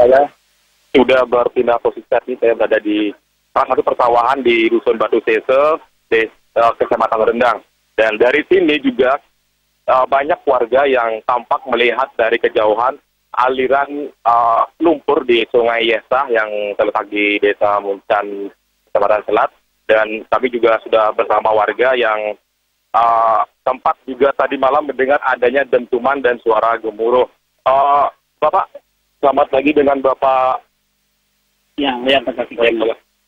saya sudah berpindah posisi saat ini. Saya berada di salah satu persawahan di Dusun Batu Sese, Kecamatan Rendang. Dan dari sini juga banyak warga yang tampak melihat dari kejauhan aliran lumpur di Sungai Yesah yang terletak di Desa Muncan, Kecamatan Selat. Dan kami juga sudah bersama warga yang tempat juga tadi malam mendengar adanya dentuman dan suara gemuruh. Bapak, selamat pagi dengan Bapak. Ya, terima kasih.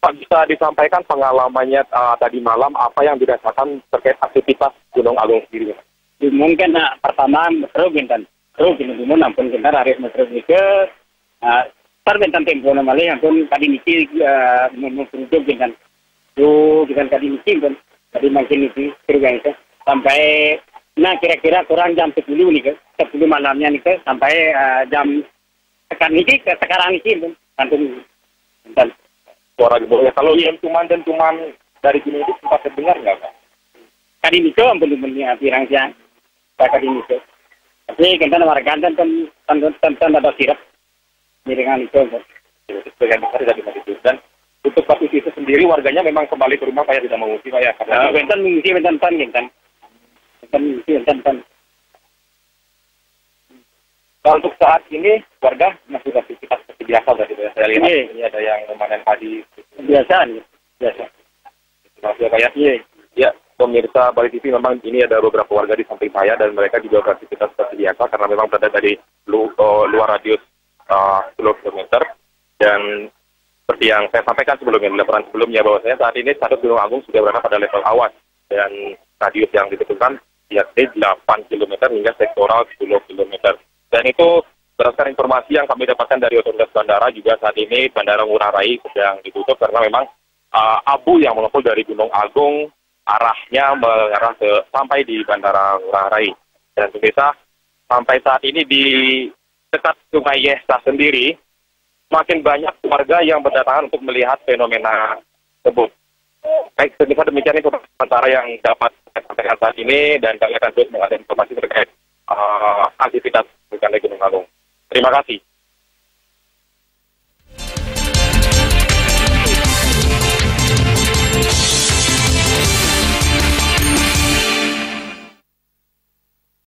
Pak, bisa disampaikan pengalamannya tadi malam, apa yang dirasakan terkait aktivitas Gunung Agung sendiri? Mungkin pertama metro bintan, gunung ampun kita hari metro ke bintan tempo namanya ampun tadi niki menurut bintan, bintan tadi niki pun tadi makin niki kerja itu sampai kira-kira kurang jam 10 nih ke 10 malamnya nih ke sampai jam sekarang niki pun antun bintan. Suara gemuruhnya. Kalau dentuman dari gunung itu sempat terdengar nggak, Pak? Tadi itu belum pirang siang. Tadi itu. Tapi kita warga kan ada sirap. Miringan itu. Sebagian besar dari itu. Dan untuk Batu Sese sendiri warganya memang kembali ke rumah, Pak, ya, tidak mengungsi, Pak, ya? Bentan mengungsi, bentan. Nah, untuk saat ini warga masih beraktivitas seperti biasa tadi, saya lihat ini ada yang memanen padi. Biasa. Masih, Pak, ya? Ya, pemirsa Bali TV, memang ini ada beberapa warga di samping saya dan mereka juga beraktivitas seperti biasa karena memang berada dari luar radius 10 km. Dan seperti yang saya sampaikan sebelumnya, di laporan sebelumnya, bahwasanya saat ini status Gunung Agung sudah berada pada level awas dan radius yang ditentukan yakni 8 km hingga sektoral 10 km. Dan itu berdasarkan informasi yang kami dapatkan dari otoritas bandara, juga saat ini Bandara Ngurah Rai sedang ditutup karena memang abu yang mengepul dari Gunung Agung arahnya mengarah sampai di Bandara Ngurah Rai. Dan pemirsa, sampai saat ini di dekat Sungai Yesah sendiri, makin banyak warga yang berdatangan untuk melihat fenomena tersebut. Baik, pemirsa, demikian informasi sementara yang dapat saya sampaikan saat ini, dan kami akan terus mengadakan informasi terkait aktivitas vulkanik Gunung Agung. Terima kasih.